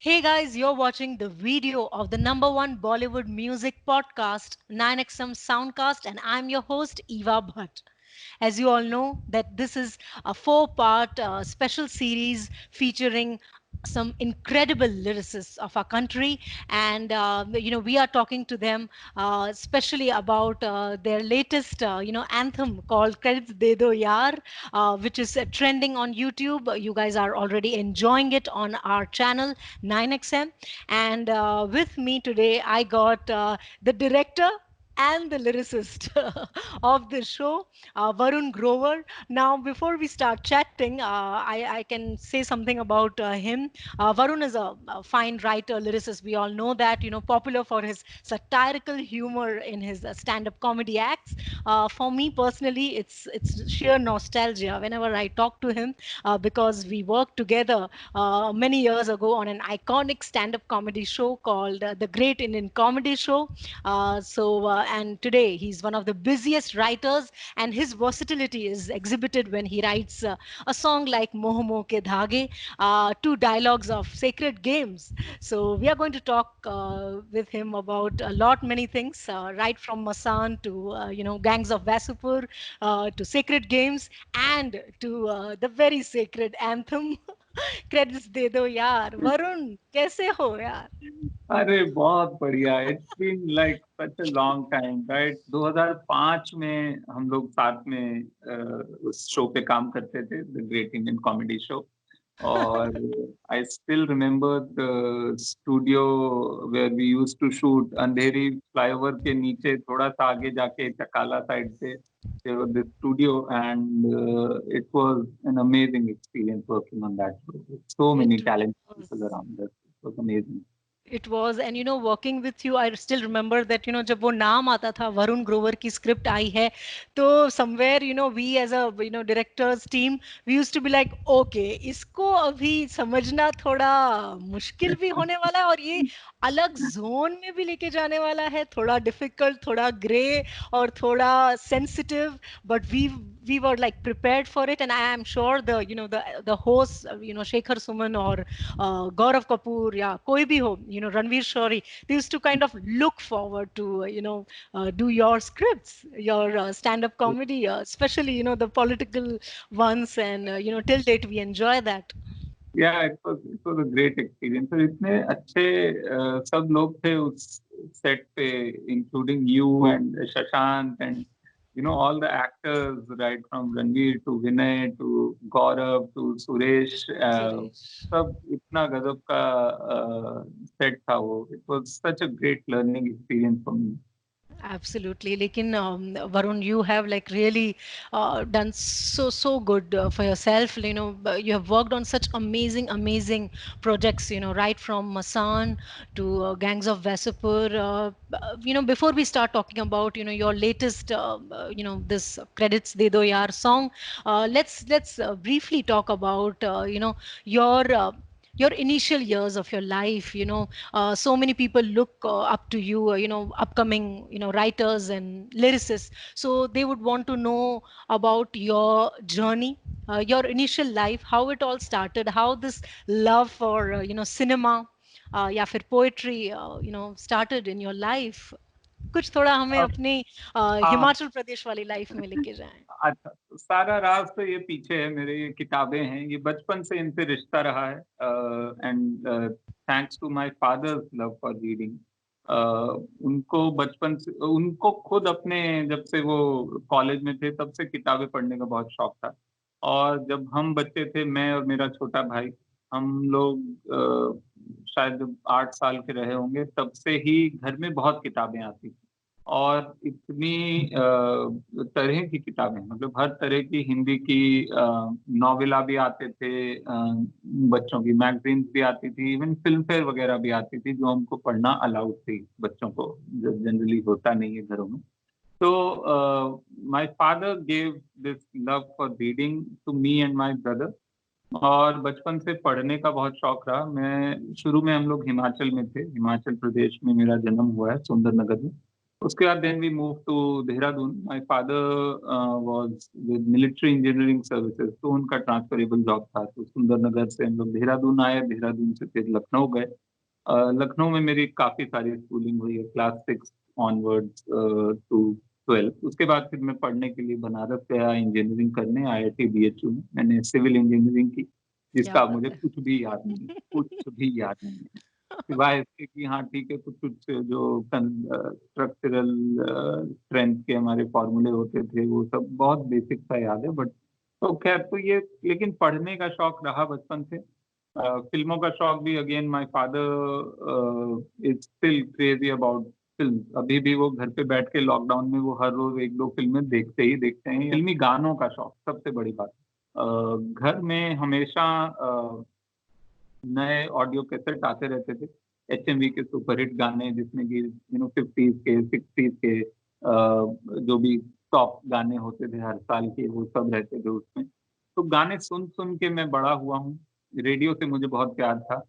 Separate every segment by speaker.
Speaker 1: Hey guys, you're watching the video of the number one Bollywood music podcast, 9XM Soundcast, and I'm your host, Eva Bhatt. As you all know, that this is a four-part special series featuring some incredible lyricists of our country, and we are talking to them, especially about their latest anthem called "Credits De Do Yaar," which is trending on YouTube. You guys are already enjoying it on our channel 9XM, and with me today I got the director and the lyricist of the show, Varun Grover. Now, before we start chatting, I can say something about him. Varun is a fine writer, lyricist. We all know that, popular for his satirical humor in his stand-up comedy acts. For me personally, it's sheer nostalgia whenever I talk to him, because we worked together many years ago on an iconic stand-up comedy show called The Great Indian Comedy Show. And today he's one of the busiest writers, and his versatility is exhibited when he writes a song like Moh Moh Ke Dhage, two dialogues of Sacred Games. So we are going to talk with him about a lot many things, right from Masan to Gangs of Vasupur, to Sacred Games, and to the very sacred anthem. Credits दे दो यार. वरुण, कैसे हो यार?
Speaker 2: अरे बहुत बढ़िया। It's been like such a long time, right? 2005 में हम लोग साथ में उस शो पे काम करते थे, the great Indian comedy show. और I still remember the studio where we used to shoot. Andheri flyover के नीचे थोड़ा सा आगे जाके टकाला साइड पे there was this studio, and it was an amazing experience working on that show. So many
Speaker 1: It
Speaker 2: talented people
Speaker 1: was.
Speaker 2: around us. It was amazing.
Speaker 1: It was, and working with you, I still remember that, जब वो नाम आता था, वरुण ग्रोवर की script I है, तो somewhere, we as a directors team, we used to be like, okay, इसको अभी समझना थोड़ा मुश्किल भी होने वाला है, और ये अलग जोन में भी लेके जाने वाला है, थोड़ा डिफिकल्ट, थोड़ा ग्रे, और थोड़ा sensitive, but we were like prepared for it. And I am sure the hosts, Shekhar Suman or Gaurav Kapoor, yeah, koi bhi ho, Ranveer Shori, they used to kind of look forward to do your scripts, your stand-up comedy, especially the political ones, and till date we enjoy that.
Speaker 2: या it was a great experience. और इतने अच्छे सब लोग थे उस set पे, including you and Shashank and all the actors, right from Ranveer to Vinay to Gaurav to Suresh,
Speaker 1: Suresh.
Speaker 2: सब इतना गजब का सेट था वो। It was such a great learning experience for me.
Speaker 1: Absolutely. Lekin, Varun, you have like really done so good for yourself. You have worked on such amazing projects. Right from Masan to Gangs of Vasipur. Before we start talking about your latest this credits De Do Yaar song, let's briefly talk about your your initial years of your life. So many people look up to you, upcoming writers and lyricists, so they would want to know about your journey, your initial life, how it all started, how this love for cinema, या फिर poetry started in your life. कुछ थोड़ा हमें अपनी
Speaker 2: हाँ,
Speaker 1: हिमाचल प्रदेश वाली life में लेके जाएं.
Speaker 2: अच्छा, तो सारा राज तो ये पीछे है मेरे। ये किताबें हैं, ये बचपन से इनसे रिश्ता रहा है। And thanks to my father's love for reading. उनको बचपन से, उनको खुद अपने, जब से वो कॉलेज में थे तब से किताबें पढ़ने का बहुत शौक था। और जब हम बच्चे थे, मैं और मेरा छोटा भाई, हम लोग शायद जब 8 साल के रहे होंगे तब से ही घर में बहुत किताबें आती थी। और इतनी तरह की किताबें, मतलब हर तरह की, हिंदी की नॉवेला भी आते थे, बच्चों की मैगजीन्स भी आती थी, इवन फिल्म फेयर वगैरह भी आती थी जो हमको पढ़ना अलाउड थी बच्चों को, जो जनरली होता नहीं है घरों में। तो my father gave this love for reading to me and my brother. और बचपन से पढ़ने का बहुत शौक रहा। मैं शुरू में, हम लोग हिमाचल में थे, हिमाचल प्रदेश में मेरा जन्म हुआ है, सुंदरनगर में। उसके बाद then we moved to Dehradun. My father was with military engineering services, तो उनका ट्रांसफरेबल जॉब था. तो सुंदरनगर से हम लोग देहरादून आए, देहरादून से फिर लखनऊ गए. लखनऊ में मेरी काफ़ी सारी स्कूलिंग हुई है, क्लास 6 ऑनवर्ड्स टू 12. उसके बाद फिर मैं पढ़ने के लिए बनारस गया इंजीनियरिंग करने, IIT BHU में. मैंने सिविल इंजीनियरिंग की,
Speaker 1: क्या
Speaker 2: जिसका
Speaker 1: बात
Speaker 2: मुझे
Speaker 1: है।
Speaker 2: कुछ भी याद नहीं है, कुछ भी याद नहीं है. सिवाय इसके कि हाँ ठीक है, कुछ कुछ जो स्ट्रक्चरल स्ट्रेंथ के हमारे फॉर्मूले होते थे वो सब बहुत बेसिक सा याद है. बट तो खैर, तो ये लेकिन पढ़ने का शौक रहा बचपन से. फिल्मों का शौक भी, again my father is still crazy about film. अभी भी वो घर पे बैठ के लॉकडाउन में वो हर रोज एक दो फिल्में देखते ही देखते हैं. फिल्मी गानों का शौक सबसे बड़ी बात. घर में हमेशा नए ऑडियो कैसेट आते रहते थे, HMV के सुपरहिट गाने, जिसमें कि 50s के 60s के जो भी टॉप गाने होते थे हर साल के, वो सब रहते थे उसमें. तो गाने सुन सुन के मैं बड़ा हुआ हूँ. रेडियो से मुझे बहुत प्यार था.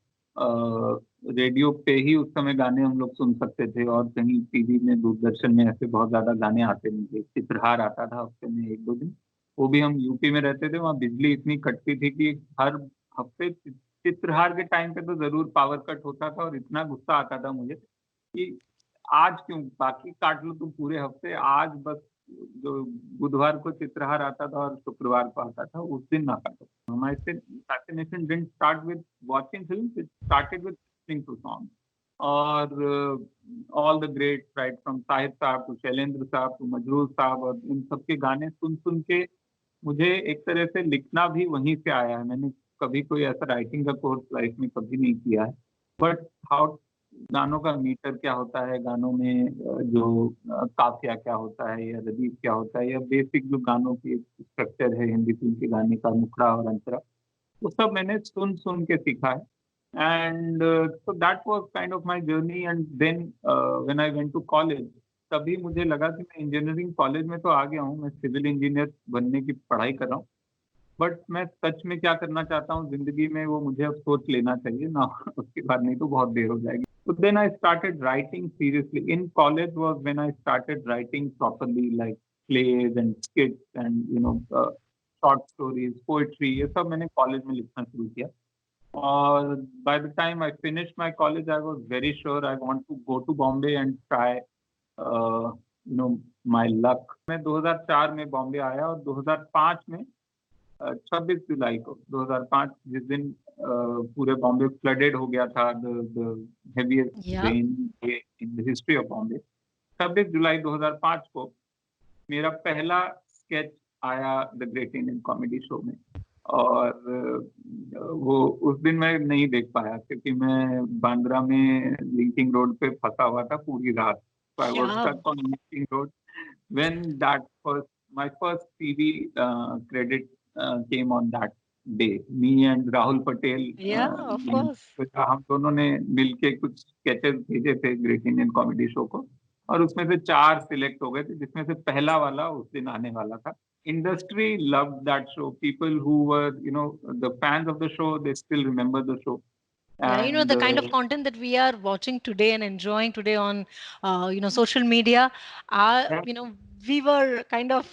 Speaker 2: रेडियो पे ही उस समय गाने हम लोग सुन सकते थे, और कहीं टीवी में, दूरदर्शन में ऐसे बहुत ज्यादा गाने आते नहीं थे. चित्रहार आता था हफ्ते में एक दो दिन, वो भी हम यूपी में रहते थे, वहाँ बिजली इतनी कटती थी कि हर हफ्ते चित्रहार के टाइम पे तो ज़रूर पावर कट होता था. और इतना गुस्सा आता था मुझे कि आज क्यों, बाकी काट लो तुम पूरे हफ्ते, आज बस जो बुधवार को चित्रहार आता था और शुक्रवार को आता था, उस दिन ना काटो. हमारे से fascination didn't start with watching films, it started with listening to songs. और all the great, right from साहिब साहब टू शैलेंद्र साहब टू मजरूर साहब, और इन सबके गाने सुन सुन के मुझे एक तरह से लिखना भी वहीं से आया है. मैंने कभी कोई ऐसा राइटिंग का कोर्स लाइफ में कभी नहीं किया है. बट हाउ गानों का मीटर क्या होता है, गानों में जो काफिया क्या होता है, या रदीफ क्या होता है, या बेसिक जो गानों की स्ट्रक्चर है हिंदी फिल्म के गाने का, मुखड़ा और अंतरा, वो सब मैंने सुन सुन के सीखा है. And so that was kind of my journey. And then when I went to college, तभी मुझे लगा कि मैं इंजीनियरिंग कॉलेज में तो आ गया हूँ, मैं सिविल इंजीनियर बनने की पढ़ाई कर रहा हूँ, बट मैं सच में क्या करना चाहता हूँ ज़िंदगी में, वो मुझे अब सोच लेना चाहिए ना. उसके बाद नहीं तो बहुत देर हो जाएगी. So then I started writing seriously. In college was when I started writing properly, like plays and skits and short stories, poetry. ये सब मैंने कॉलेज में लिखना शुरू किया. और by the time I finished my college, I was very sure I want to go to Bombay and try my luck. मैं 2004 में बॉम्बे आया, और 2005 में 26 जुलाई को 2005, जिस दिन पूरे बॉम्बे फ्लडेड हो गया था, the heaviest
Speaker 1: Yeah.
Speaker 2: Rain in the history of Bombay. 26 जुलाई 2005 को मेरा पहला स्केच आया the great Indian comedy show में. और वो उस दिन मैं नहीं देख पाया, क्योंकि मैं बांद्रा में लिंकिंग रोड पे फंसा हुआ था पूरी रात. आई वाज
Speaker 1: क्या
Speaker 2: stuck on Linking Road when that first my first TV credit came on that day. Me and Rahul Patel,
Speaker 1: Yeah, of course.
Speaker 2: हम दोनों ने मिलके कुछ स्केचेस भेजे थे ग्रेट इंडियन कॉमेडी शो को, और उसमें से 4 सिलेक्ट हो गए थे, जिसमें से पहला वाला उस दिन आने वाला था. Industry loved that show. People who were, the fans of the show, they still remember the show.
Speaker 1: Yeah,
Speaker 2: And
Speaker 1: the kind of content that we are watching today and enjoying today on, social media, we were kind of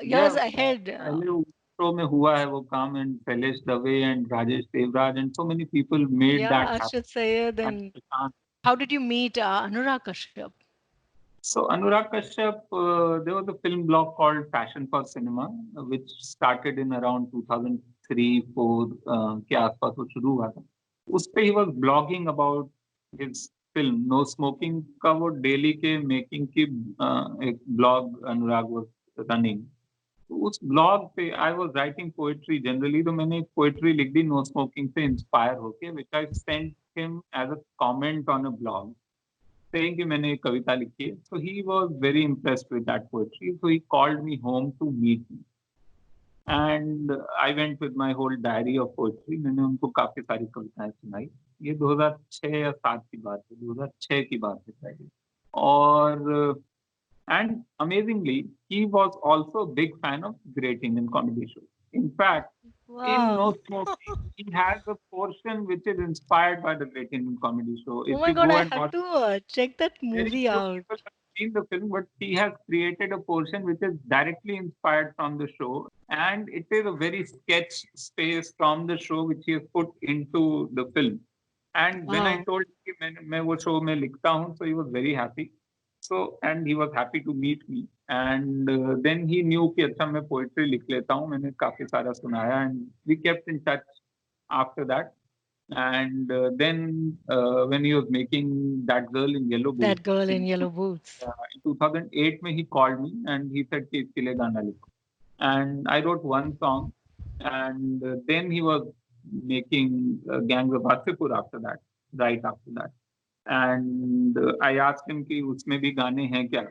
Speaker 1: years
Speaker 2: yeah,
Speaker 1: ahead.
Speaker 2: पहले उस show में हुआ है वो काम, and Shailesh Dave and Rajesh Devraj and so many people made
Speaker 1: Yeah,
Speaker 2: that
Speaker 1: Arshad Sayed. And
Speaker 2: happen.
Speaker 1: how did you meet Anurag Kashyap?
Speaker 2: So Anurag Kashyap, there was a film blog called Passion for Cinema, which started in around 2003-4 के आसपास वो शुरू हुआ था. उस पे he was blogging about his film No Smoking का, वो डेली के मेकिंग की एक ब्लॉग अनुराग was running. उस ब्लॉग पे I was writing poetry generally, तो मैंने एक पोएट्री लिख दी नो स्मोकिंग से इंस्पायर होके, which I sent him as a comment on a blog, saying कि मैंने एक कविता लिखी है. So he was very impressed with that poetry. So he called me home to meet me. And I went with my whole diary of poetry. मैंने उनको काफी सारी कविताएं सुनाई. ये 2006 या 7 की बात है, 2006 की बात है शायद. और and amazingly, he was also a big fan of Great Indian Comedy Show. In fact, in No
Speaker 1: Wow.
Speaker 2: Smoking, he has a portion which is inspired by the Great Indian Comedy Show.
Speaker 1: Oh
Speaker 2: If
Speaker 1: my
Speaker 2: you
Speaker 1: God,
Speaker 2: go
Speaker 1: I
Speaker 2: and
Speaker 1: have
Speaker 2: watch,
Speaker 1: to check that
Speaker 2: very
Speaker 1: movie
Speaker 2: few
Speaker 1: out.
Speaker 2: people seen the film, but he has created a portion which is directly inspired from the show, and it is a very sketch space from the show which he has put into the film. And when I
Speaker 1: Wow.
Speaker 2: told him कि मैं वो show में लिखता हूँ, so he was very happy. So and he was happy to meet me. And then he knew कि अच्छा मैं poetry लिख लेता हूँ, मैंने काफी सारा सुनाया, and we kept in touch after that. And then when he was making That Girl in Yellow Boots
Speaker 1: That girl in
Speaker 2: in,
Speaker 1: yellow boots.
Speaker 2: in 2008 में he called me and he said कि इसके लिए गाना लिखो. And I wrote one song, and then he was making Gangs of Wasseypur after that, right after that. And I asked him कि उसमें भी गाने हैं क्या?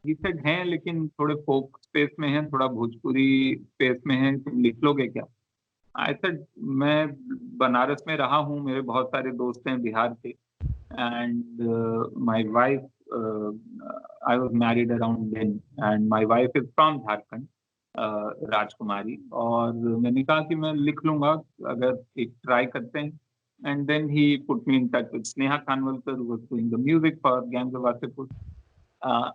Speaker 2: He said हैं, लेकिन थोड़े folk space में हैं, थोड़ा भोजपुरी space में हैं, तुम लिख लोगे क्या? I said मैं बनारस में रहा हूँ, मेरे बहुत सारे दोस्त हैं बिहार के, and my wife, I was married around then, and my wife is from Jharkhand, राजकुमारी, और मैंने कहा कि मैं लिख लूंगा, अगर एक ट्राई करते हैं. And then he put me in touch with Sneha Khanwalkar, who was doing the music for Gangs of Wasseypur. Uh,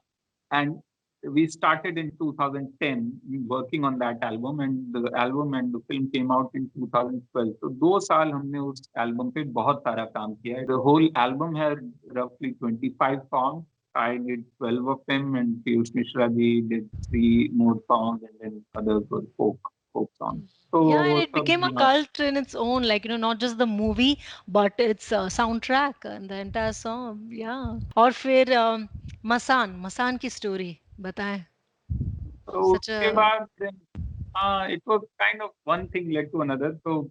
Speaker 2: and we started in 2010 working on that album, and the album and the film came out in 2012. So 2 साल हमने उस album पे बहुत सारा काम किया है. The whole album had roughly 25 songs. I did 12 of them, and Piyush Mishra ji did 3 more songs, and then others were folk songs. So
Speaker 1: Yeah, and
Speaker 2: वो
Speaker 1: it
Speaker 2: सब
Speaker 1: became a cult in its own, like, not just the movie, but its soundtrack and the entire song. Yeah. और फिर मसान की story बताएं.
Speaker 2: तो
Speaker 1: Such
Speaker 2: उसके
Speaker 1: a
Speaker 2: बाद it was kind of one thing led to another. So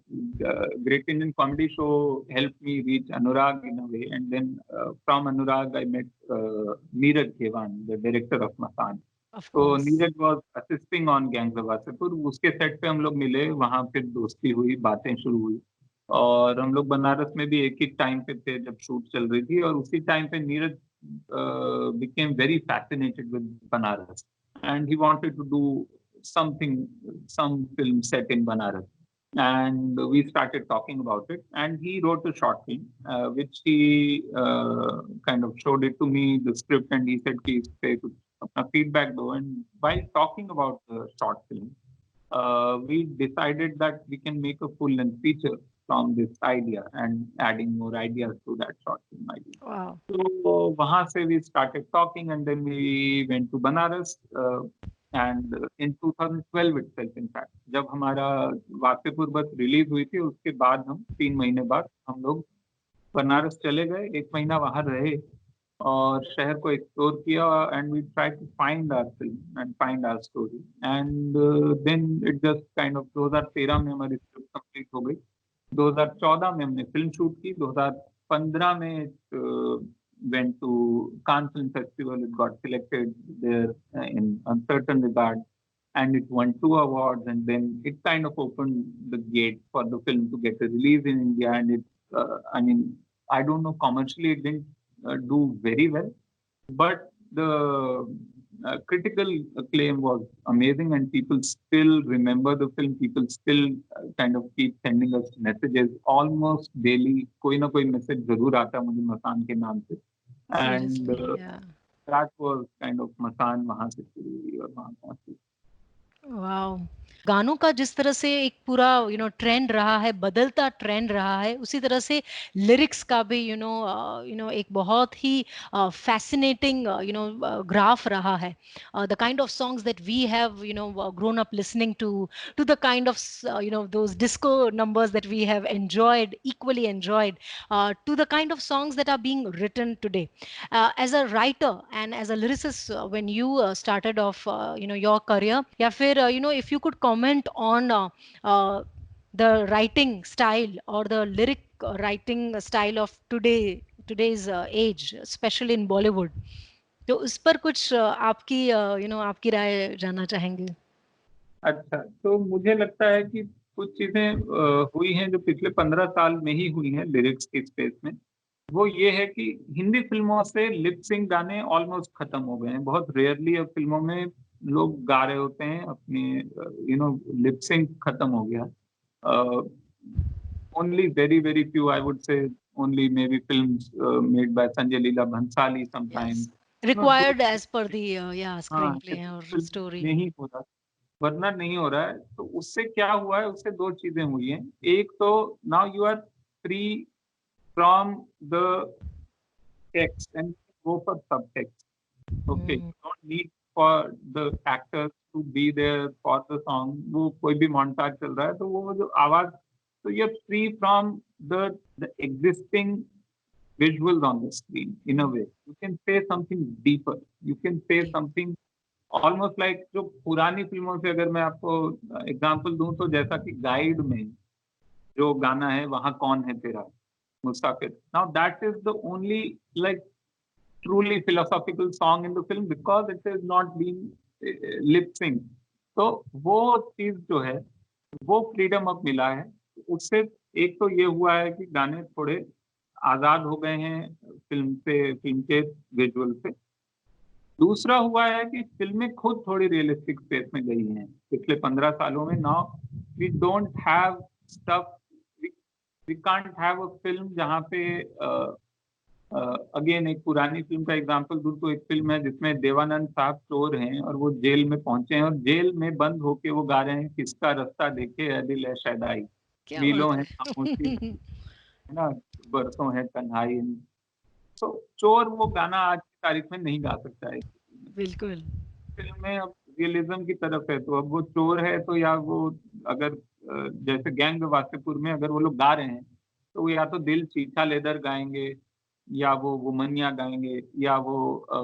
Speaker 2: Great Indian Comedy Show helped me reach Anurag in a way, and then from Anurag I met Neeraj Khewan, the director of Masan.
Speaker 1: of
Speaker 2: तो
Speaker 1: course.
Speaker 2: Neeraj was assisting on gangs of Wasseypur. उसके set पे हम लोग मिले, वहां फिर दोस्ती हुई, बातें शुरू हुई, और हम लोग बनारस में भी एक ही टाइम पे थे जब शूट चल रही थी, और उसी टाइम पे Neeraj became very fascinated with Banaras, and he wanted to do something, some film set in Banaras. And we started talking about it, and he wrote a short film, which he kind of showed it to me, the script, and he said, "Ki is pe kuch apna feedback do." And while talking about the short film, we decided that we can make a full-length feature from this idea and adding more ideas to that short film idea.
Speaker 1: Wow.
Speaker 2: So वहाँ से we started talking, and then we went to Banaras, and in 2012 itself, in fact, जब हमारा वासेपुर बस release हुई थी, उसके बाद हम 3 महीने बाद हम लोग बनारस चले गए, 1 महीना वहाँ रहे और शहर को एक्सप्लोर किया, and we try to find our film and find our story. And then it just kind of 2013 में हमारी स्क्रिप्ट कंप्लीट हो गई. 2014 में हमने फिल्म शूट की. 2015 में went to Cannes Film Festival. It got selected there in Uncertain Regard, and it won 2 awards. And then it kind of opened the gate for the film to get a release in India. And it, I mean, I don't know, commercially it didn't do very well, but the critical acclaim was amazing, and people still remember the film. People still kind of keep sending us messages almost daily. कोई ना कोई message जरूर आता मुझे मसान के नाम से. And
Speaker 1: Seriously, yeah.
Speaker 2: that was kind of मसान वहाँ से शुरू हुई और वहाँ पहुंची.
Speaker 1: वाओ! गानों का जिस तरह से एक पूरा ट्रेंड रहा है, बदलता ट्रेंड रहा है, उसी तरह से लिरिक्स का भी एक बहुत ही fascinating ग्राफ रहा है. The kind of songs that we have grown up listening to the kind of those disco numbers that we have enjoyed, equally enjoyed, to the kind of songs that are being written today. As a writer and as a lyricist, when you started off your career, या फिर if you could comment on uh, the writing style or the lyric writing style of today's age, especially in Bollywood, तो उस पर कुछ आपकी आपकी राय जानना चाहेंगे.
Speaker 2: अच्छा, तो मुझे लगता है कि कुछ चीजें हुई हैं जो पिछले 15 साल में ही हुई हैं लिरिक्स के स्पेस में. वो ये है कि हिंदी फिल्मों से लिप सिंक गाने ऑलमोस्ट खत्म हो गए हैं. बहुत रेयरली अब फिल्मों में लोग गा रहे होते हैं अपने, लिप सिंक खत्म हो गया. Only very few, I would say, only maybe films made by Sanjay Leela Bhansali sometimes,
Speaker 1: Yes.
Speaker 2: No though
Speaker 1: required as per
Speaker 2: चीजें,
Speaker 1: दी या
Speaker 2: हाँ
Speaker 1: स्क्रीन प्ले
Speaker 2: जैसे
Speaker 1: और
Speaker 2: फिल्म
Speaker 1: स्टोरी।
Speaker 2: नहीं हो रहा, वरना नहीं हो रहा है। तो उससे क्या हुआ है, उससे दो चीजें हुई हैं। एक तो now you are free from the text and go for subtext. Okay, you don't need for the actors to be there for the song. वो कोई भी मोन्टाज चल रहा है तो वो जो आवाज, तो you are free from the existing visuals on the screen. In a way you can say something deeper, you can say something almost like, जो पुरानी फिल्मों से अगर मैं आपको एग्जांपल दूं तो जैसा कि गाइड में जो गाना है, वहां कौन है तेरा मुसाफिर, now that is the only like truly philosophical song in the film because it is not being lip sync। तो वो चीज जो है, वो फ्रीडम अब मिला है। उससे एक तो ये हुआ है कि गाने थोड़े आजाद हो गए हैं फिल्म से, फिल्म के विजुअल से। दूसरा हुआ है कि फिल्में खुद थोड़ी रियलिस्टिक स्पेस में गई हैं पिछले 15 सालों में। Now we don't have stuff, we can't have a film जहाँ पे अगेन एक पुरानी फिल्म का एग्जांपल दूं तो एक फिल्म है जिसमें देवानंद साहब चोर हैं और वो जेल में पहुंचे हैं और जेल में बंद होके वो गा रहे हैं, किसका रास्ता देखे है दिल है शैदाई,
Speaker 1: क्या
Speaker 2: मीलों
Speaker 1: बात
Speaker 2: है खामोशी,
Speaker 1: है।
Speaker 2: है ना, बरसों है तन्हाई। तो चोर वो गाना आज की तारीख में नहीं गा सकता है।
Speaker 1: बिल्कुल।
Speaker 2: फिल्म में अब रियलिज्म की तरफ है, तो अब वो चोर है तो या वो अगर जैसे गैंग वासेपुर में अगर वो लोग गा रहे हैं तो वो या तो दिल चीठा लेदर गाएंगे, या वो वुमनिया गाएंगे, या वो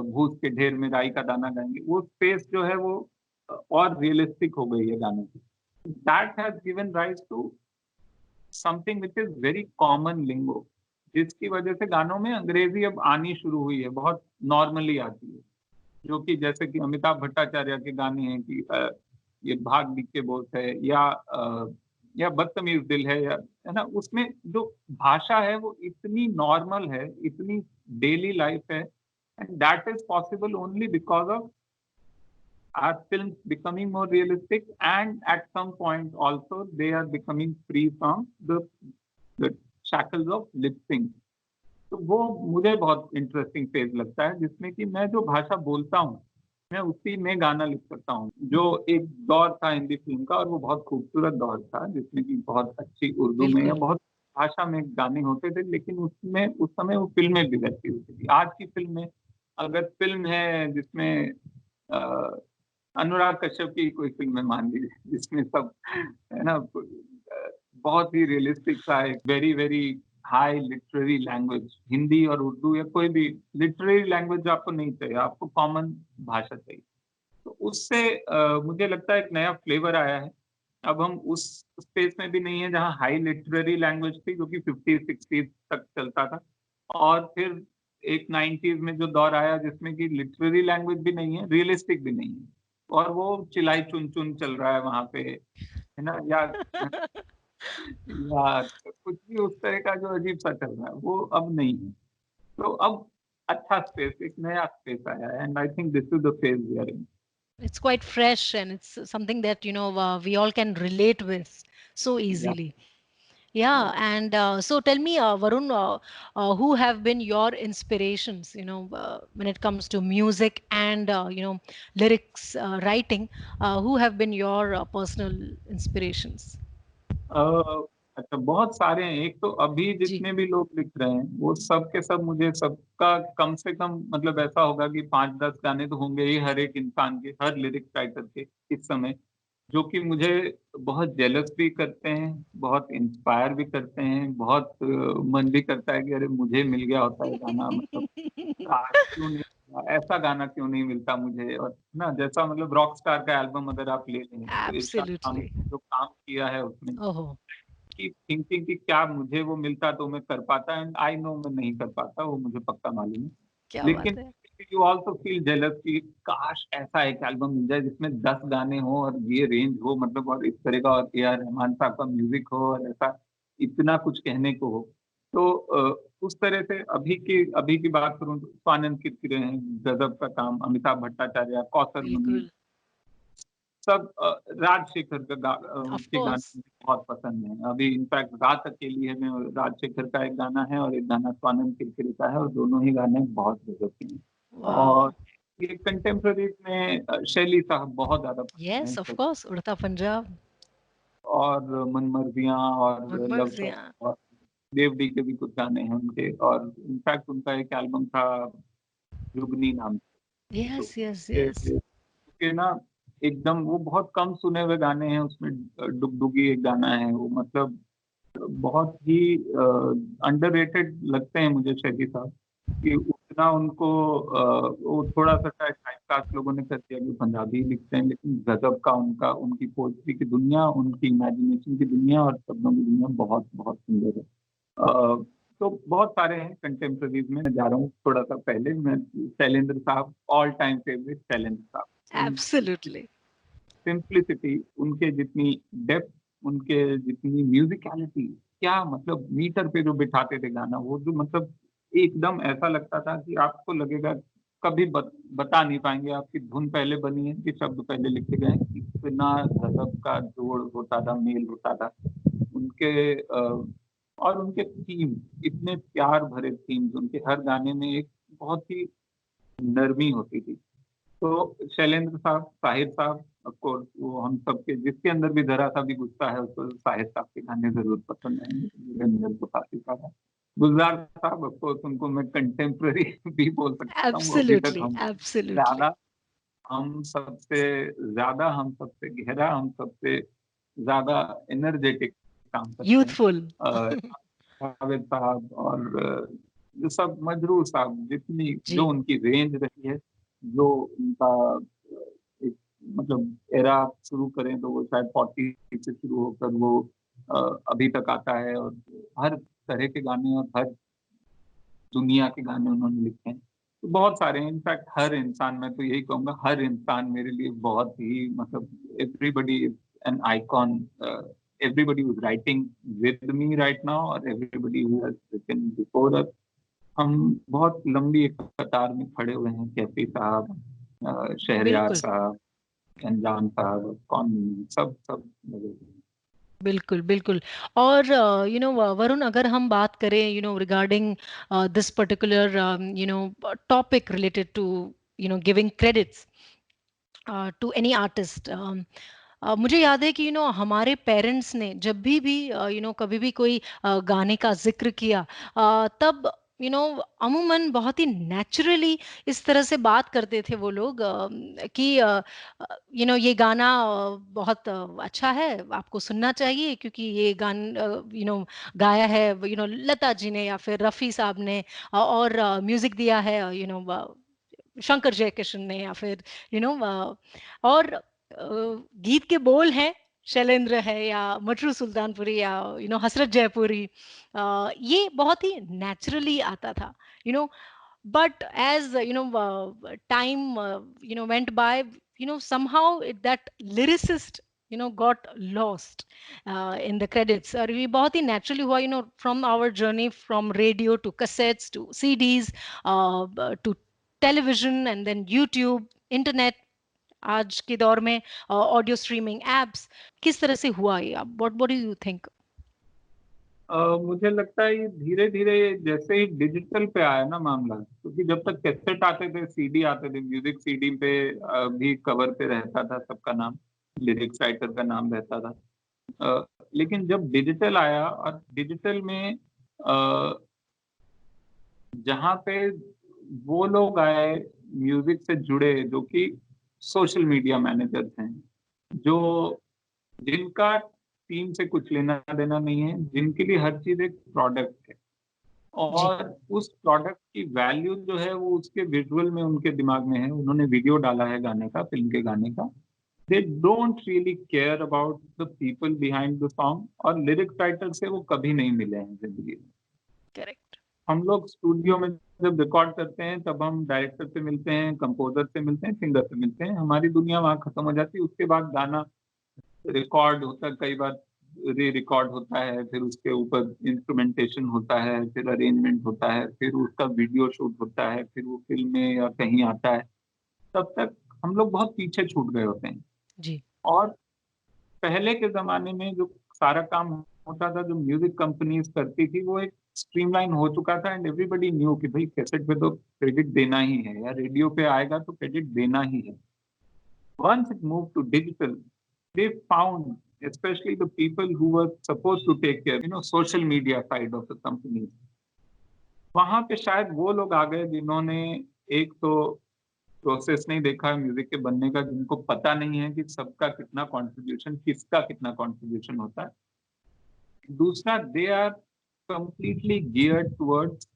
Speaker 2: घूस के ढेर में राई का दाना गाएंगे। वो स्पेस जो है वो और रियलिस्टिक हो गई है गाने की। That has given rise to something which is very common lingo, जिसकी वजह से गानों में अंग्रेजी अब आनी शुरू हुई है, बहुत नॉर्मली आती है। जो कि जैसे कि अमिताभ भट्टाचार्य के गाने हैं कि ये भाग बीच के बोझ है, या बदतमीज दिल है, या है ना, उसमें जो भाषा है वो इतनी नॉर्मल है, इतनी डेली लाइफ है। And that is possible only because of our films becoming more realistic, and at some point also they are becoming free from the shackles of lip sync। तो वो मुझे बहुत इंटरेस्टिंग फेज लगता है जिसमें कि मैं जो भाषा बोलता हूँ मैं उसी में गाना लिख सकता हूँ। जो एक दौर था हिंदी फिल्म का, और वो बहुत खूबसूरत दौर था जिसमें कि बहुत अच्छी उर्दू में या
Speaker 1: बिल्कुल।
Speaker 2: बहुत भाषा में गाने होते थे, लेकिन उसमें उस समय वो फिल्में भी वैसी होती थी। आज की फिल्म में अगर फिल्म है जिसमें अनुराग कश्यप की कोई फिल्म है मान लीजिए जिसमें सब, है ना, बहुत ही रियलिस्टिक सा एक very very high literary language, Hindi और उर्दू या कोई भी लिटरेरी लैंग्वेज आपको नहीं चाहिए, आपको कॉमन भाषा चाहिए। तो उससे मुझे लगता है एक नया फ्लेवर आया है। अब हम उस स्पेस में भी नहीं है जहाँ हाई लिटरेरी लैंग्वेज थी जो कि 50 60 तक चलता था, और फिर एक 90s में जो दौर आया जिसमें कि लिटरेरी लैंग्वेज भी नहीं है, रियलिस्टिक भी नहीं है, और वो चिल्लाई चुन चुन चल रहा है वहां पे, है ना, या कुछ भी उस तरह का जो अजीब सा चल रहा है वो अब नहीं है। तो अब अच्छा स्पेस, एक नया स्पेस आया है, and I think this is the phase we are in.
Speaker 1: It's quite fresh and it's something that, we all can relate with so
Speaker 2: या
Speaker 1: easily. Yeah, and so tell me, Varun, who have been your inspirations, when it comes to music and, lyrics writing, who have been your personal inspirations?
Speaker 2: अच्छा, बहुत सारे हैं। एक तो अभी
Speaker 1: जी,
Speaker 2: जितने भी लोग लिख रहे हैं वो सब के सब, मुझे सबका कम से कम मतलब ऐसा होगा कि 5 10 गाने तो होंगे ही हर एक इंसान के, हर लिरिक्स राइटर के इस समय, जो कि मुझे बहुत जेलस भी करते हैं, बहुत इंस्पायर भी करते हैं, बहुत मन भी करता है कि अरे मुझे मिल गया होता है गाना, मतलब काश क्यों नहीं मिला, ऐसा गाना क्यों नहीं मिलता मुझे। और ना, जैसा मतलब रॉक स्टार का एल्बम अगर आप ले लें तो इरशाद
Speaker 1: absolutely.
Speaker 2: फारूकी ने जो काम किया है उसमें,
Speaker 1: Oh,
Speaker 2: की थिंकिंग कि क्या मुझे वो मिलता तो मैं कर पाता, एंड आई नो मैं नहीं कर पाता, वो मुझे पक्का मालूम है।
Speaker 1: क्या बात
Speaker 2: लेकिन
Speaker 1: है।
Speaker 2: यू ऑल्सो फील जेलस कि काश ऐसा एक एल्बम मिल जाए जिसमें 10 गाने हो और ये रेंज हो, मतलब और इस तरह का, और ए आर रहमान साहब का म्यूजिक हो, और ऐसा इतना कुछ कहने को हो। तो उस तरह से अभी की बात करूं तो स्वानंद किरकिरे हैं, गजब का काम, अमिताभ भट्टाचार्य, कौसर मुनि,
Speaker 1: बिल्कुल।
Speaker 2: सब राजशेखर
Speaker 1: Of
Speaker 2: के गाने
Speaker 1: course.
Speaker 2: मुझे बहुत पसंद हैं। अभी इनफैक्ट रात अकेली है में राजशेखर का एक गाना है और एक गाना स्वानंद किरकिरे का है, और दोनों ही गाने बहुत गजब के हैं।
Speaker 1: वाओ!
Speaker 2: और ये कंटेम्प्रेरी में शैली साहब बहुत ज़्यादा पसंद
Speaker 1: यस,
Speaker 2: हैं
Speaker 1: ऑफ
Speaker 2: शैली,
Speaker 1: कोर्स, उड़ता पंजाब,
Speaker 2: और मनमर्जियाँ और लव
Speaker 1: मनमर्ज़ियाँ।
Speaker 2: सॉन्ग और देव डी के भी कुछ गाने हैं उनके, और इनफैक्ट उनका एक एल्बम था जुगनी नाम से, तो
Speaker 1: यस, यस,
Speaker 2: उसके
Speaker 1: यस।
Speaker 2: उसके ना एकदम वो बहुत कम सुने हुए गाने हैं उसमें। डुगडुगी एक गाना है वो, मतलब बहुत ही अंडररेटेड लगते हैं मुझे शैली साहब, कि उतना उनको वो थोड़ा सा शायद टाइप कास्ट लोगों ने कर दिया कि पंजाबी लिखते हैं, लेकिन गजब का उनका, उनकी पोएट्री की दुनिया, उनकी इमेजिनेशन की दुनिया और शब्दों की दुनिया बहुत बहुत सुंदर है। तो बहुत सारे हैं कंटेम्प्रेरीज में। मैं जा रहा हूँ थोड़ा सा पहले, मैं शैलेंद्र साहब, ऑल टाइम फेवरेट शैलेंद्र साहब।
Speaker 1: एब्सोल्युटली।
Speaker 2: सिंप्लिसिटी, उनके जितनी डेप्थ, उनके जितनी म्यूजिकलिटी, क्या मतलब मीटर पे जो बिठाते थे गाना, वो जो मतलब एकदम ऐसा लगता था कि आपको लगेगा कभी बता नहीं पाएंगे आपकी धुन पहले बनी है कि शब्द पहले लिखे गए हैं। इतना गजब का जोड़ होता था, मेल होता था उनके। और उनके थीम, इतने प्यार भरे थीम्स, उनके हर गाने में एक बहुत ही नरमी होती थी। तो शैलेंद्र साहब, साहिर साहब, ऑफ कोर्स वो हम सबके, जिसके अंदर भी जरा सा भी गुस्सा है उसको साहिर साहब के गाने जरूर पसंद आएंगे, मेरे अंदर तो काफी सारा है। गुलजार साहब, ऑफ कोर्स उनको मैं कंटेम्प्रेरी भी बोल सकता हूँ, अभी तक
Speaker 1: एब्सोल्युटली,
Speaker 2: हम
Speaker 1: एब्सोल्युटली।
Speaker 2: ज्यादा, हम सबसे ज्यादा, हम सबसे गहरा, हम सबसे ज्यादा एनर्जेटिक काम करते हैं।
Speaker 1: यूथफुल।
Speaker 2: जावेद साहब और जो सब, मजरूर साहब, जितनी जो
Speaker 1: जी,
Speaker 2: उनकी रेंज रही है, जो उनका एक मतलब एरा शुरू करें तो वो शायद 40 से शुरू होकर वो अ, अभी तक आता है, और हर तरह के गाने और हर दुनिया के गाने उन्होंने लिखे हैं। तो बहुत सारे हैं, इनफैक्ट हर इंसान, मैं तो यही कहूंगा, हर इंसान मेरे लिए बहुत ही मतलब, everybody is an icon, everybody is writing with me right now, और everybody who has written before us. हम बहुत लंबी एक कतार में खड़े हुए हैं, कैफी साहब, शहरयार
Speaker 1: बिल्कुल,
Speaker 2: साहब, अनजान साहब, कौन नहीं, सब सब लगे हुए हैं।
Speaker 1: बिल्कुल, बिल्कुल। और वरुण, अगर हम बात करें regarding this particular topic related to giving credits to any artist, मुझे याद है कि हमारे पेरेंट्स ने जब भी कभी भी कोई गाने का जिक्र किया, तब अमूमन बहुत ही नेचुरली इस तरह से बात करते थे वो लोग, कि ये गाना बहुत अच्छा है, आपको सुनना चाहिए, क्योंकि ये गान गाया है लता जी ने या फिर रफ़ी साहब ने, और म्यूजिक दिया है शंकर जयकिशन ने, या फिर और गीत के बोल हैं शैलेंद्र है या मटरू सुल्तानपुरी या हसरत जयपुरी, ये बहुत ही नेचुरली आता था, you know but as time went by, somehow that lyricist got lost in the credits, और ये बहुत ही naturally हुआ, from our journey from radio to cassettes to CDs, to television and then YouTube, internet, आज के दौर में audio streaming apps, किस तरह से हुआ ये, आप व्हाट डू यू थिंक?
Speaker 2: मुझे लगता है ये धीरे धीरे, जैसे ही डिजिटल पे आया ना मामला, क्योंकि जब तक कैसेट आते थे, सीडी आते थे, म्यूजिक सीडी पे भी कवर पे रहता था सबका नाम, लिरिक्स राइटर का नाम रहता था। लेकिन जब डिजिटल आया, और डिजिटल में जहाँ पे वो लोग आए म्यूजिक से जुड़े जो कि सोशल मीडिया मैनेजर्स हैं, जो जिनका टीम से कुछ लेना देना नहीं है, जिनके लिए हर चीज एक प्रोडक्ट है,
Speaker 1: जी,
Speaker 2: और उस प्रोडक्ट की वैल्यू जो है वो उसके विजुअल में उनके दिमाग में है। उन्होंने वीडियो डाला है गाने का, फिल्म के गाने का, they don't really care about the people behind the song, और लिरिक्स राइटर से वो कभी नहीं मिले हैं जिंदगी में।
Speaker 1: करेक्ट।
Speaker 2: हम लोग स्टूडियो में जब रिकॉर्ड करते हैं तब हम डायरेक्टर से मिलते हैं, कंपोजर से मिलते हैं, सिंगर से मिलते हैं, हमारी दुनिया वहाँ खत्म हो जाती है। उसके बाद गाना रिकॉर्ड होता है, कई बार री रिकॉर्ड होता है, फिर उसके ऊपर इंस्ट्रूमेंटेशन होता है, फिर अरेंजमेंट होता है, फिर उसका वीडियो शूट होता है, फिर वो फिल्म में या कहीं आता है। तब तक हम लोग बहुत पीछे छूट गए होते हैं।
Speaker 1: जी,
Speaker 2: और पहले के जमाने में जो सारा काम होता था, जो म्यूजिक कंपनीज करती थी, वो एक स्ट्रीमलाइन हो चुका था एंड एवरीबडी न्यू कि भाई कैसेट पे तो क्रेडिट देना ही है या रेडियो पे आएगा तो क्रेडिट देना ही है. Once it moved to digital, they found, especially the people who were supposed to take care, social media side of the company, वहां पे शायद वो लोग आ गए जिन्होंने एक तो प्रोसेस नहीं देखा है म्यूजिक के बनने का, जिनको पता नहीं है कि सबका कितना कंट्रीब्यूशन, किसका कितना कंट्रीब्यूशन होता है. दूसरा, they are completely geared towards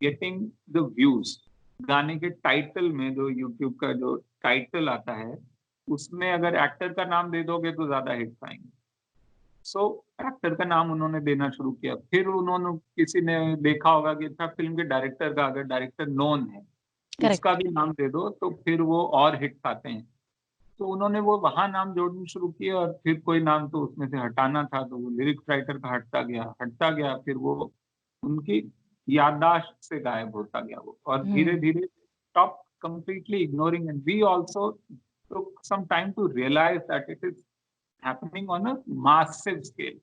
Speaker 2: getting the views. गाने के टाइटल में जो यूट्यूब का जो टाइटल आता है उसमें अगर एक्टर का नाम दे दोगे तो ज्यादा हिट्स आएंगे. सो एक्टर का नाम उन्होंने देना शुरू किया. फिर उन्होंने किसी ने देखा होगा कि अच्छा फिल्म के डायरेक्टर का अगर डायरेक्टर नोन है उसका भी नाम दे दो तो फिर वो और हिट्स आते हैं. तो उन्होंने वो वहां नाम जोड़ने शुरू किए और फिर कोई नाम तो उसमें से हटाना था तो वो लिरिक्स राइटर का हटता गया. फिर वो उनकी याददाश्त से गायब होता गया वो, और धीरे धीरे stop completely ignoring, and we also took some time to realize that it is happening on a massive scale.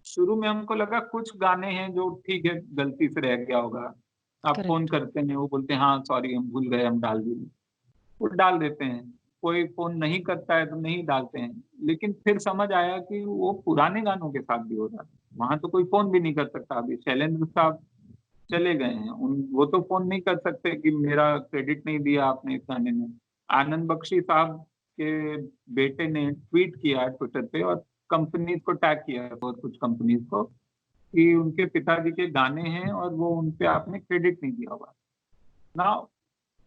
Speaker 2: शुरू में हमको लगा कुछ गाने हैं जो ठीक है गलती से रह गया होगा, आप फोन करते हैं वो बोलते हैं हाँ सॉरी हम भूल गए हम डाल दिए, वो डाल देते हैं. कोई फोन नहीं करता है तो नहीं डालते हैं. लेकिन फिर समझ आया कि वो पुराने गानों के साथ भी हो रहा है. वहां तो कोई फोन भी नहीं कर सकता. अभी शैलेंद्र साहब चले गए हैं, वो तो फोन नहीं कर सकते कि मेरा क्रेडिट नहीं दिया आपने इस गाने में. आनंद बख्शी साहब के बेटे ने ट्वीट किया ट्विटर पे और कंपनीज को टैग किया और कुछ कंपनीज को कि उनके पिताजी के गाने हैं और वो उनपे आपने क्रेडिट नहीं दिया हुआ. Now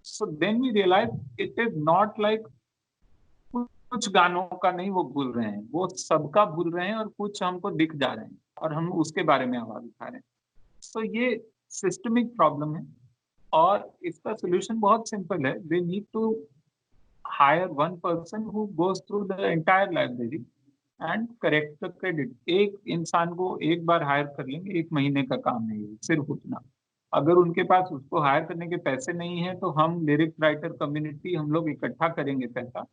Speaker 2: so then we realise it is not like कुछ गानों का नहीं वो भूल रहे हैं, वो सबका भूल रहे हैं और कुछ हमको दिख जा रहे हैं और हम उसके बारे में आवाज उठा रहे हैं. तो ये सिस्टमिक प्रॉब्लम है और इसका सोल्यूशन बहुत सिंपल है. They need to hire one person who goes through the entire library and correct the credit. एक इंसान को एक बार हायर कर लेंगे, एक महीने का काम नहीं है सिर्फ उतना. अगर उनके पास उसको हायर करने के पैसे नहीं है तो हम लिरिक्स राइटर कम्युनिटी हम लोग इकट्ठा करेंगे पैसा,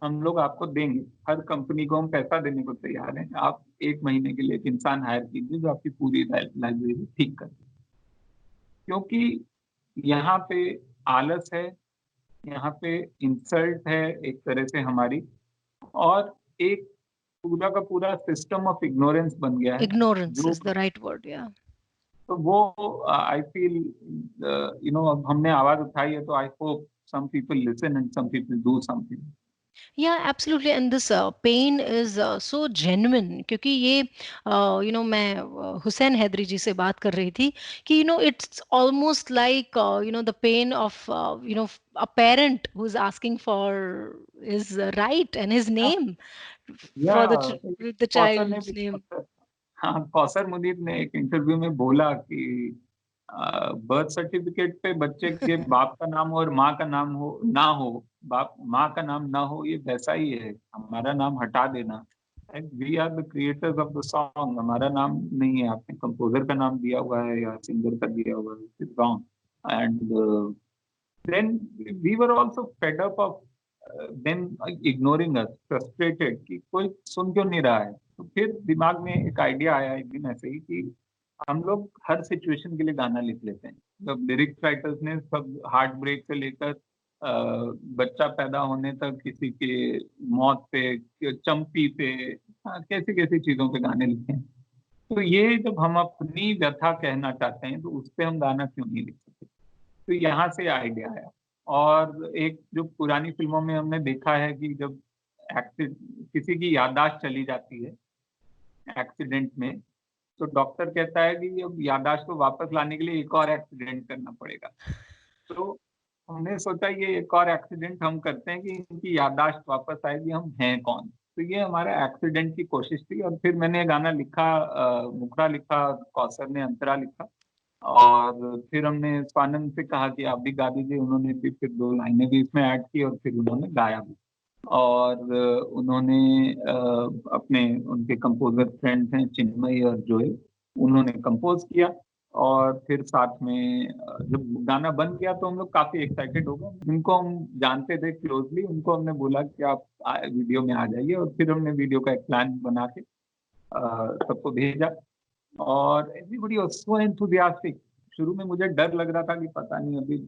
Speaker 2: हम लोग आपको देंगे. हर कंपनी को हम पैसा देने को तैयार हैं. आप एक महीने के लिए एक इंसान हायर कीजिए जो आपकी पूरी लाइब्रेरी ठीक कर. क्योंकि यहाँ पे आलस है, यहाँ पे इंसल्ट है एक तरह से हमारी, और एक पूरा का पूरा सिस्टम ऑफ इग्नोरेंस बन गया है.
Speaker 1: Ignorance is the right word. या
Speaker 2: तो वो आई फील अब हमने आवाज उठाई है तो I hope some people listen and some people do something.
Speaker 1: Yeah, absolutely. And this pain is so genuine, क्योंकि ये मैं हुसैन हैदरी जी से बात कर रही थी कि it's almost like the pain of a parent who's asking for his right and his name for the child's name.
Speaker 2: हाँ, कौसर मुनीर ने एक इंटरव्यू में बोला कि बर्थ सर्टिफिकेट पे बच्चे के बाप का नाम हो और माँ का नाम हो ना हो, बाप माँ का नाम ना हो, ये वैसा ही है. हमारा नाम हटा देना. We are the creators of the song. हमारा नाम नहीं है, आपने कंपोजर का नाम दिया हुआ है या सिंगर का दिया हुआ है. It's wrong. And then we were also fed up of them ignoring us, frustrated कि कोई सुन क्यों नहीं रहा है. तो फिर दिमाग में एक आइडिया आया एक दिन ऐसे ही कि हम लोग हर सिचुएशन के लिए गाना लिख लेते हैं. मतलब लिरिक्स राइटर्स ने सब हार्ट ब्रेक से लेकर बच्चा पैदा होने तक, किसी के मौत पे, चंपी पे, कैसी कैसी चीजों पे गाने लिखे हैं. तो ये जब हम अपनी व्यथा कहना चाहते हैं तो उस पर हम गाना क्यों नहीं लिख सकते. तो यहाँ से आइडिया आया. और एक जो पुरानी फिल्मों में हमने देखा है कि जब किसी की याददाश्त चली जाती है एक्सीडेंट में, तो डॉक्टर कहता है कि अब याददाश्त को वापस लाने के लिए एक और एक्सीडेंट करना पड़ेगा. तो हमने सोचा ये एक और एक्सीडेंट हम करते हैं कि इनकी याददाश्त वापस आएगी, हम हैं कौन. तो ये हमारा एक्सीडेंट की कोशिश थी. और फिर मैंने गाना लिखा, मुखड़ा लिखा, कौसर ने अंतरा लिखा, और फिर हमने स्वानंद से कहा कि आप भी गा दीजिए. उन्होंने भी फिर 2 लाइनें भी इसमें ऐड की और फिर उन्होंने गाया भी. और उन्होंने अपने उनके कंपोजर फ्रेंड्स हैं चिन्मयी और जोएल, उन्होंने कंपोज किया. और फिर साथ में जब गाना बन गया तो हम लोग काफी एक्साइटेड हो गए. जिनको हम जानते थे क्लोजली उनको हमने बोला कि आप वीडियो में आ जाइए, और फिर हमने वीडियो का एक प्लान बना के सबको भेजा. और एवरीबॉडी वाज सो एंथुसियास्टिक। शुरू में मुझे डर लग रहा था कि पता नहीं अभी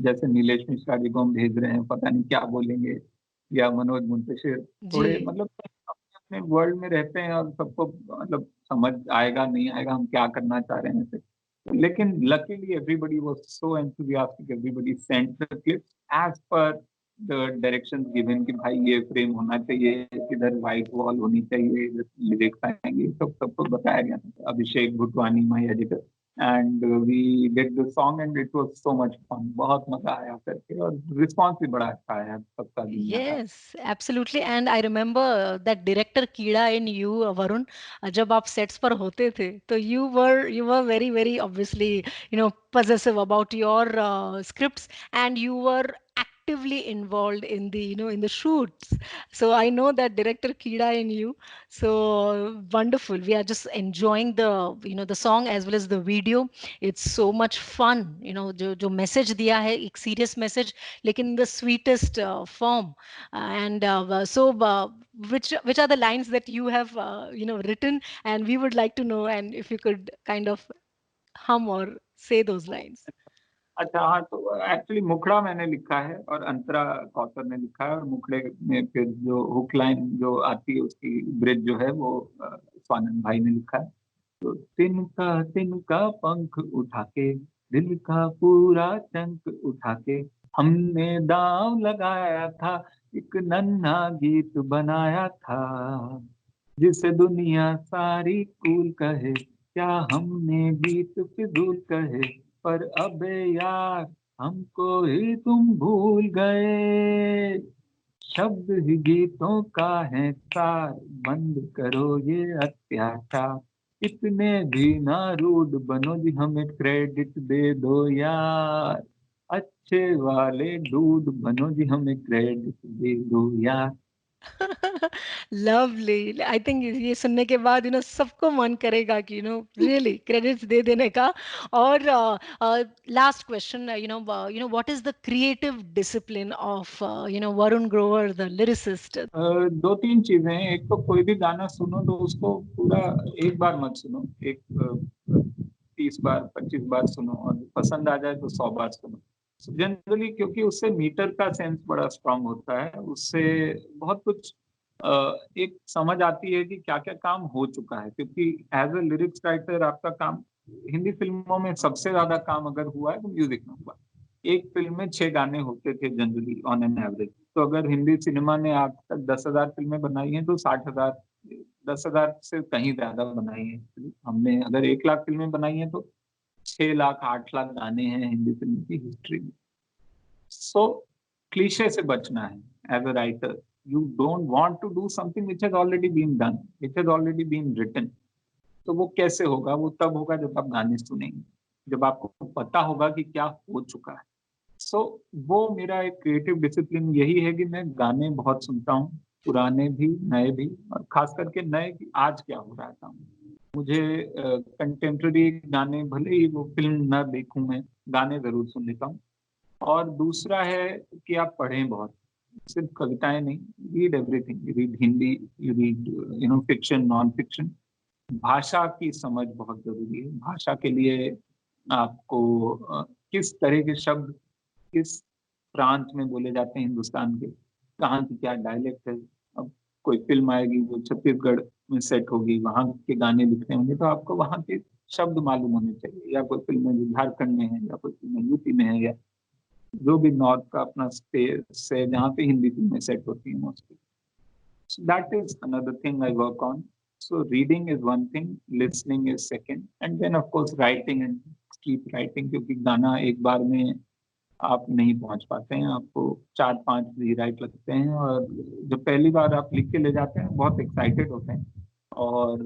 Speaker 2: जैसे नीलेश मिश्रा जी को हम भेज रहे हैं, पता नहीं क्या बोलेंगे, या मनोज मुंतशिर, थोड़े
Speaker 1: जी।
Speaker 2: मतलब अपने अपने वर्ल्ड में रहते हैं और सबको मतलब समझ आएगा नहीं आएगा हम क्या करना चाह रहे हैं ऐसे। लेकिन luckily everybody was so enthusiastic, everybody sent the clips as per the directions given कि भाई ये फ्रेम होना चाहिए, इधर वाइट वॉल होनी चाहिए, लिरिक्स आएंगे, सब सबको बताया गया था। Abhishek Bhutwani my editor, and we did the song and it was so much fun. बहुत मजा आया करके, और रिस्पॉन्स भी बड़ा अच्छा आया सबका दुनिया का।
Speaker 1: Yes, absolutely. And I remember that director कीड़ा in you, Varun. जब आप सेट्स पर होते थे, तो you were very very obviously possessive about your scripts, and you were actively involved in the in the shoots. So I know that director कीड़ा in you. So wonderful. We are just enjoying the the song as well as the video. It's so much fun. जो message दिया है, एक serious message, लेकिन in the sweetest form. And which are the lines that you have written, and we would like to know, and if you could kind of hum or say those lines.
Speaker 2: अच्छा हाँ, तो actually मुखड़ा मैंने लिखा है और अंतरा कौसर ने लिखा है, और मुखड़े में फिर जो हुक लाइन जो आती है उसकी ब्रिज जो है वो स्वानंद भाई ने लिखा है। तो तिनका पंख उठा के, दिल का पूरा चंक उठा के, हमने दांव लगाया था, एक नन्हा गीत बनाया था, जिसे दुनिया सारी कूल कहे, क्या हमने गीत फिजूल कहे, पर अबे यार हमको ही तुम भूल गए, शब्द ही गीतों का है सार, बंद करो ये अत्याचार, इतने भी ना रूड बनो जी, हमें क्रेडिट दे दो यार, अच्छे वाले डूड बनो जी, हमें क्रेडिट दे दो यार।
Speaker 1: लवली। आई थिंक ये सुनने के बाद सबको मन करेगा कि रियली क्रेडिट्स दे देने का। और last question, what is the creative discipline of Varun Grover the lyricist?
Speaker 2: दो तीन चीजें हैं। एक तो कोई भी गाना सुनो तो उसको पूरा एक बार मत सुनो, एक 30 बार 25 बार सुनो, और पसंद आ जाए तो 100 बार सुनो जनरली, क्योंकि उससे मीटर का सेंस बड़ा स्ट्रांग होता है, उससे बहुत कुछ एक समझ आती है कि क्या क्या काम हो चुका है, क्योंकि एज अ लिरिक्स राइटर आपका काम हिंदी फिल्मों में सबसे ज्यादा काम अगर हुआ है तो म्यूजिक में हुआ है। एक फिल्म में 6 गाने होते थे जनरली ऑन एन एवरेज। तो अगर हिंदी सिनेमा ने आज तक 10,000 फिल्में बनाई हैं तो 60,000, 10,000 से कहीं ज्यादा बनाई हैं। हमने अगर 1 लाख फिल्में बनाई हैं तो 6 लाख 8 लाख गाने हैं हिंदी फिल्म की हिस्ट्री में। सो क्लीशे से बचना है as a writer. You don't want to do something which has already been done, which has already been written. तो वो कैसे होगा? वो तब होगा जब आप गाने सुनेंगे, जब आपको पता होगा कि क्या हो चुका है। सो वो मेरा एक क्रिएटिव डिसिप्लिन यही है कि मैं गाने बहुत सुनता हूँ, पुराने भी नए भी, और खास करके नए की आज क्या हो रहा था। मुझे कंटेम्प्रेरी गाने, भले ही वो फिल्म ना देखूं, मैं गाने जरूर सुन लेता हूँ। और दूसरा है कि आप पढ़ें बहुत, सिर्फ कविताएं नहीं, read everything, read Hindi, you read fiction, non fiction. भाषा की समझ बहुत जरूरी है। भाषा के लिए आपको किस तरह के शब्द किस प्रांत में बोले जाते हैं हिंदुस्तान के, कहाँ की क्या डायलेक्ट है। अब कोई फिल्म आएगी जो छत्तीसगढ़ में सेट होगी, वहाँ के गाने लिखने होंगे, तो आपको वहाँ के शब्द मालूम होने चाहिए। या कोई फिल्म जो झारखंड में है, या कोई फिल्म यूपी में है, या जो भी नॉर्थ का अपना स्पेस है जहाँ पे हिंदी फिल्में सेट होती हैं mostly. So that is another thing I work on. So reading is one thing, listening is second, and then of course writing, and keep writing, क्योंकि गाना एक बार में आप नहीं पहुंच पाते हैं, आपको 4-5 रीराइट लगते हैं। और जब पहली बार आप लिख के ले जाते हैं बहुत एक्साइटेड होते हैं, और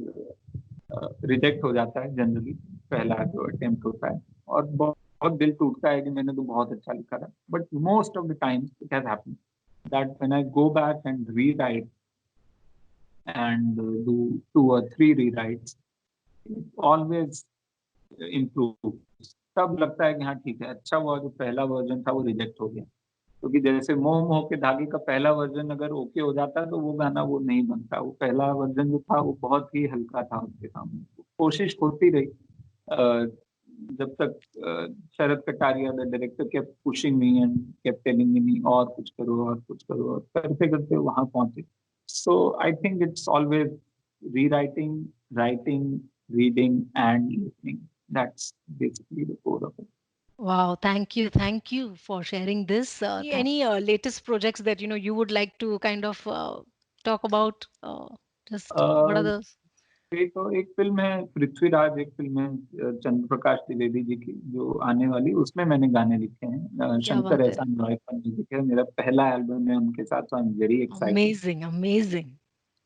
Speaker 2: रिजेक्ट हो जाता है जनरली पहला जो अटेम्प्ट होता है, और बहुत बहुत दिल टूटता है कि मैंने तो बहुत अच्छा लिखा था। But most of the times it has happened that when I go back and rewrite and do 2 or 3 rewrites, it always improves। तब लगता है कि हाँ ठीक है, अच्छा हुआ जो पहला वर्जन था वो रिजेक्ट हो गया। क्योंकि जैसे मोह मोह के धागे का पहला वर्जन अगर ओके हो जाता तो वो गाना वो नहीं बनता, वो पहला वर्जन जो था वो बहुत ही हल्का था उसके सामने। कोशिश होती रही जब तक Sharad Kataria the director kept pushing me and kept telling me और कुछ करो और कुछ करो, और करते करते वहां पहुंचे। So I think it's always rewriting, writing, reading, and listening. That's basically the core of it.
Speaker 1: Wow, thank you for sharing this. Any latest projects that you would like to kind of talk about? Just what are
Speaker 2: Uh,
Speaker 1: the?
Speaker 2: एक film है पृथ्वीराज, एक film है चंद्र प्रकाश त्रिवेदी जी की जो आने वाली, उसमें मैंने गाने लिखे हैं।
Speaker 1: क्या
Speaker 2: शंकर
Speaker 1: बात है?
Speaker 2: एहसान लॉय का म्यूजिक है, मेरा पहला एल्बम है उनके साथ, so I am very excited,
Speaker 1: Amazing, amazing.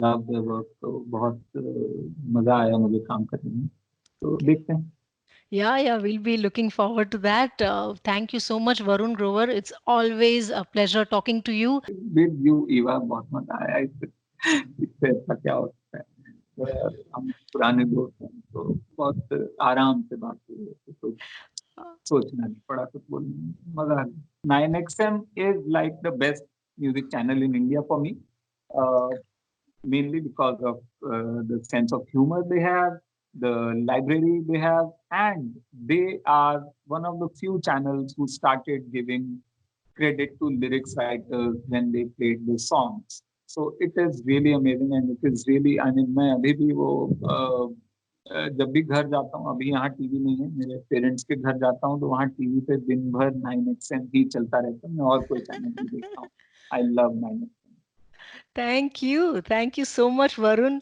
Speaker 2: Love the work. तो बहुत मजा आया मुझे काम करने में, तो
Speaker 1: Okay.
Speaker 2: देखते हैं।
Speaker 1: Yeah, yeah, we'll be looking forward to that. Thank you so much, Varun Grover. It's always a pleasure talking to you.
Speaker 2: With you Eva, बहुत मजा आया, इससे अच्छा क्या हो सकता है। हम पुराने दोस्त हैं तो बहुत आराम से बात हुई है, तो कुछ सोचना नहीं पड़ा, कुछ बोलने में मजा आ गया। 9XM is like the best music channel in India for me, uh, mainly because of the sense of humor they have, the library they have, and they are one of the few channels who started giving credit to lyrics writers when they played the songs. So it is really amazing, and it is really, I mean, मैं अभी भी वो जब भी घर जाता हूँ, अभी यहाँ टीवी नहीं है, मेरे पेरेंट्स के घर जाता हूँ तो वहाँ टीवी पे दिन भर 9XM ही चलता रहता है, मैं और कोई चैनल नहीं देखता हूँ। I love 9XM।
Speaker 1: Thank you. Thank you so much, Varun.